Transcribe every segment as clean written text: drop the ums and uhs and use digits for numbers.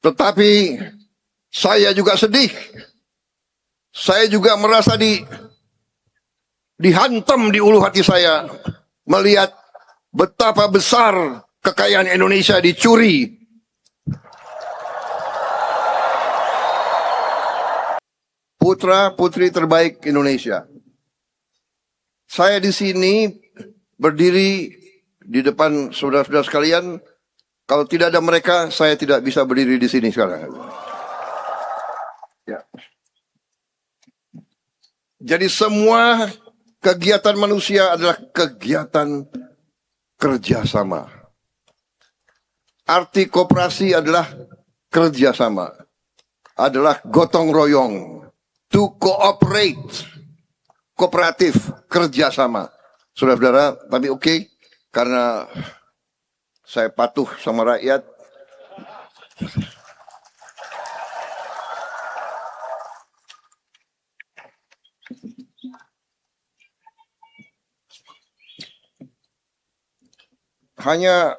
Tetapi saya juga sedih. Saya juga merasa dihantam di ulu hati saya melihat betapa besar kekayaan Indonesia dicuri. Putra-putri terbaik Indonesia. Saya di sini berdiri di depan saudara-saudara sekalian. Kalau tidak ada mereka, saya tidak bisa berdiri di sini sekarang. Ya. Jadi semua kegiatan manusia adalah kegiatan kerjasama. Arti koperasi adalah kerjasama, adalah gotong royong, to cooperate, kooperatif, kerjasama. Saudara-saudara, tapi oke, karena saya patuh sama rakyat. Hanya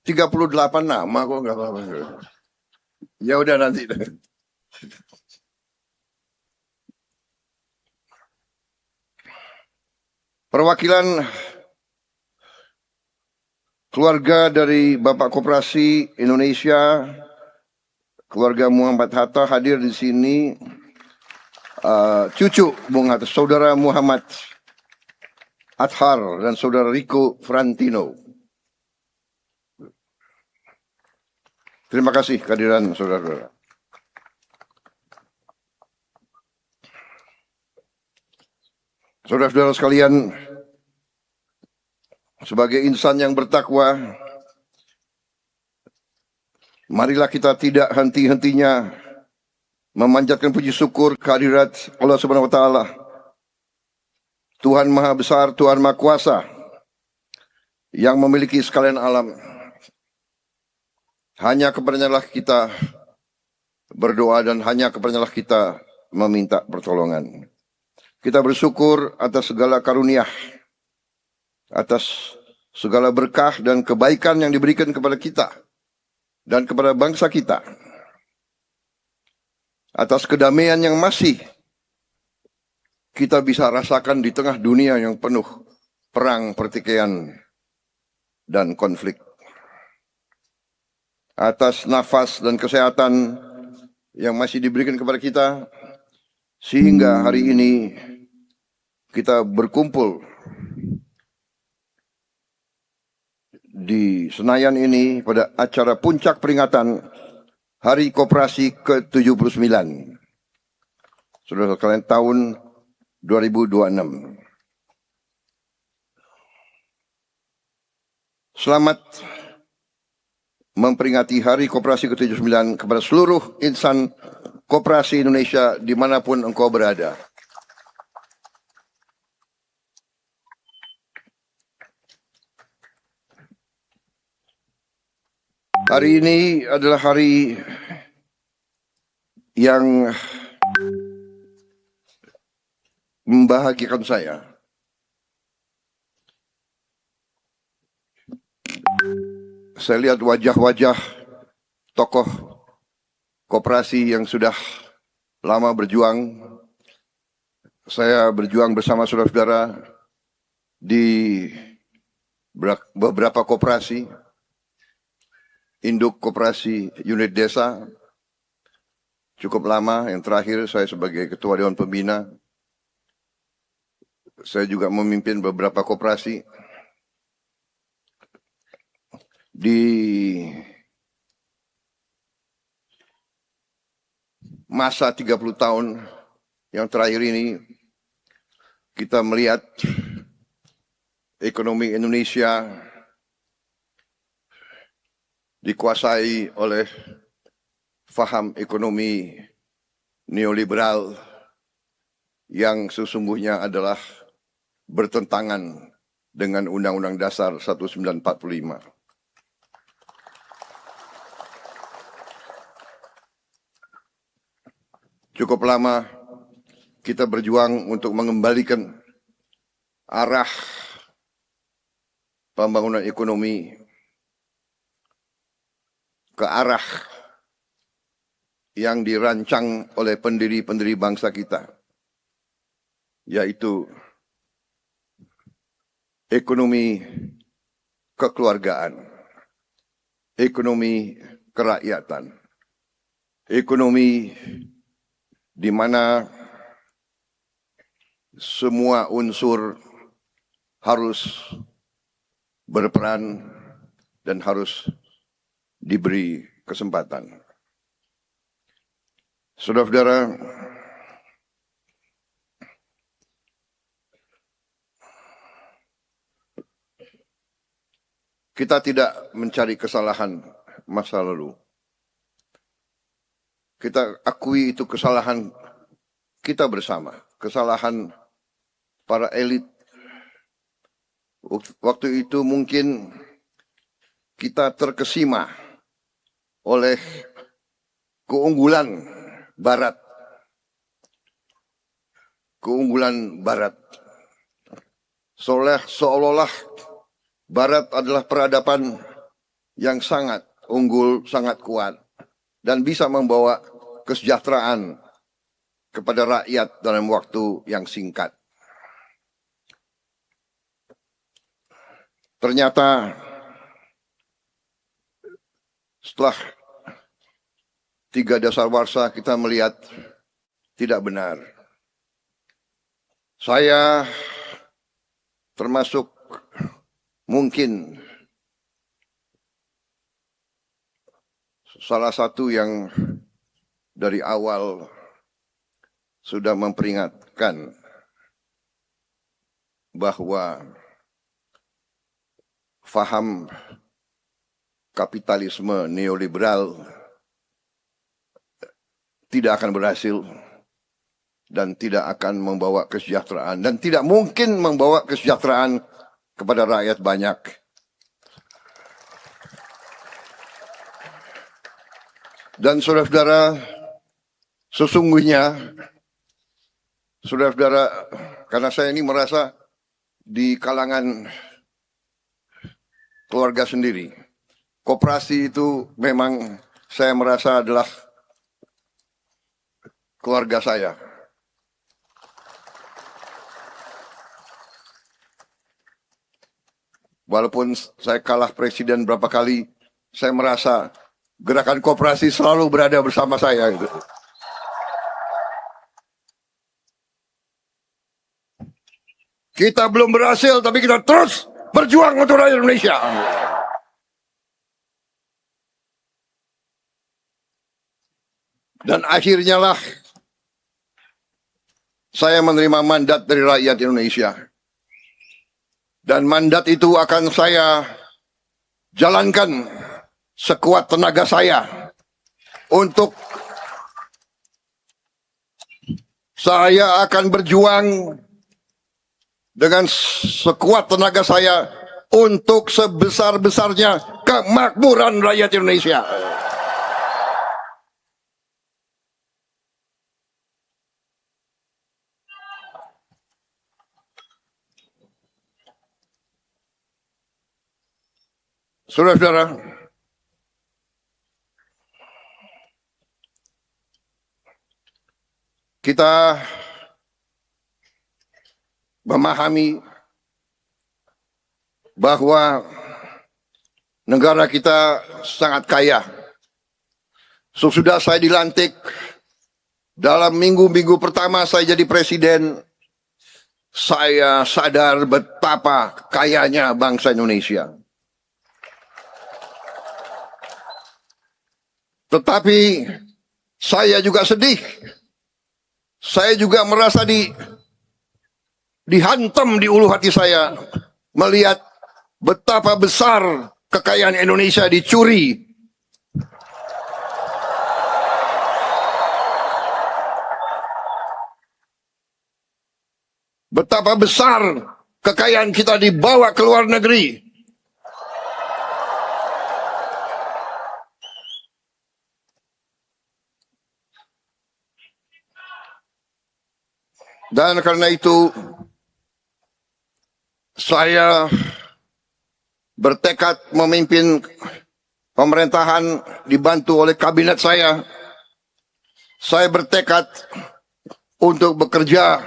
38 nama kok, nggak apa-apa. Ya udah nanti. Perwakilan keluarga dari Bapak Koperasi Indonesia, keluarga Muhammad Hatta hadir di sini. Cucu Bung Hatta, saudara Muhammad Athar dan saudara Rico Frantino. Terima kasih kehadiran saudara-saudara. Saudara-saudara sekalian, sebagai insan yang bertakwa, marilah kita tidak henti-hentinya memanjatkan puji syukur kehadirat Allah Subhanahu wa taala. Tuhan Maha Besar, Tuhan Maha Kuasa yang memiliki sekalian alam. Hanya kepadanya lah kita berdoa dan hanya kepadanya lah kita meminta pertolongan. Kita bersyukur atas segala karunia, atas segala berkah dan kebaikan yang diberikan kepada kita dan kepada bangsa kita. Atas kedamaian yang masih kita bisa rasakan di tengah dunia yang penuh perang, pertikaian, dan konflik. Atas nafas dan kesehatan yang masih diberikan kepada kita, sehingga hari ini kita berkumpul di Senayan ini pada acara puncak peringatan Hari Koperasi ke-79. Saudara sekalian, tahun 2026. Selamat memperingati Hari Koperasi ke-79 kepada seluruh insan koperasi Indonesia dimanapun engkau berada. Hari ini adalah hari yang membahagiakan saya. Saya lihat wajah-wajah tokoh koperasi yang sudah lama berjuang. Saya berjuang bersama saudara-saudara di beberapa koperasi, induk koperasi unit desa, cukup lama. Yang terakhir saya sebagai ketua Dewan Pembina. Saya juga memimpin beberapa koperasi. Di masa 30 tahun yang terakhir ini, kita melihat ekonomi Indonesia dikuasai oleh faham ekonomi neoliberal yang sesungguhnya adalah bertentangan dengan Undang-Undang Dasar 1945. Cukup lama kita berjuang untuk mengembalikan arah pembangunan ekonomi ke arah yang dirancang oleh pendiri-pendiri bangsa kita, yaitu ekonomi kekeluargaan, ekonomi kerakyatan, ekonomi di mana semua unsur harus berperan dan harus diberi kesempatan. Saudara-saudara, kita tidak mencari kesalahan masa lalu. Kita akui itu kesalahan kita bersama, kesalahan para elit. Waktu itu mungkin kita terkesima oleh keunggulan Barat. Keunggulan Barat. Seolah-olah Barat adalah peradaban yang sangat unggul, sangat kuat, dan bisa membawa kesejahteraan kepada rakyat dalam waktu yang singkat. Ternyata setelah 3 dasawarsa kita melihat tidak benar. Saya termasuk mungkin salah satu yang dari awal sudah memperingatkan bahwa faham kapitalisme neoliberal tidak akan berhasil dan tidak akan membawa kesejahteraan dan tidak mungkin membawa kesejahteraan kepada rakyat banyak. Dan saudara-saudara, sesungguhnya saudara-saudara, karena saya ini merasa di kalangan keluarga sendiri, koperasi itu memang saya merasa adalah keluarga saya. Walaupun saya kalah presiden berapa kali, saya merasa gerakan koperasi selalu berada bersama saya. Kita belum berhasil, tapi kita terus berjuang untuk rakyat Indonesia. Dan akhirnya lah saya menerima mandat dari rakyat Indonesia. Dan mandat itu akan saya jalankan sekuat tenaga saya untuk saya akan berjuang dengan sekuat tenaga saya untuk sebesar-besarnya kemakmuran rakyat Indonesia. Saudara-saudara, kita memahami bahwa negara kita sangat kaya. Sesudah saya dilantik, dalam minggu-minggu pertama saya jadi presiden, saya sadar betapa kayanya bangsa Indonesia. Tetapi saya juga sedih. Saya juga merasa dihantam di ulu hati saya melihat betapa besar kekayaan Indonesia dicuri. Betapa besar kekayaan kita dibawa ke luar negeri. Dan karena itu saya bertekad memimpin pemerintahan dibantu oleh kabinet saya Saya bertekad untuk bekerja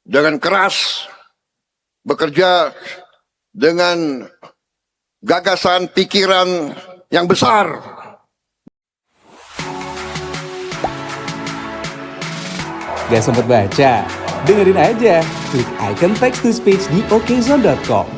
dengan keras, bekerja dengan gagasan pikiran yang besar. Gak sempet baca? Dengerin aja, klik icon text to speech di okezone.com.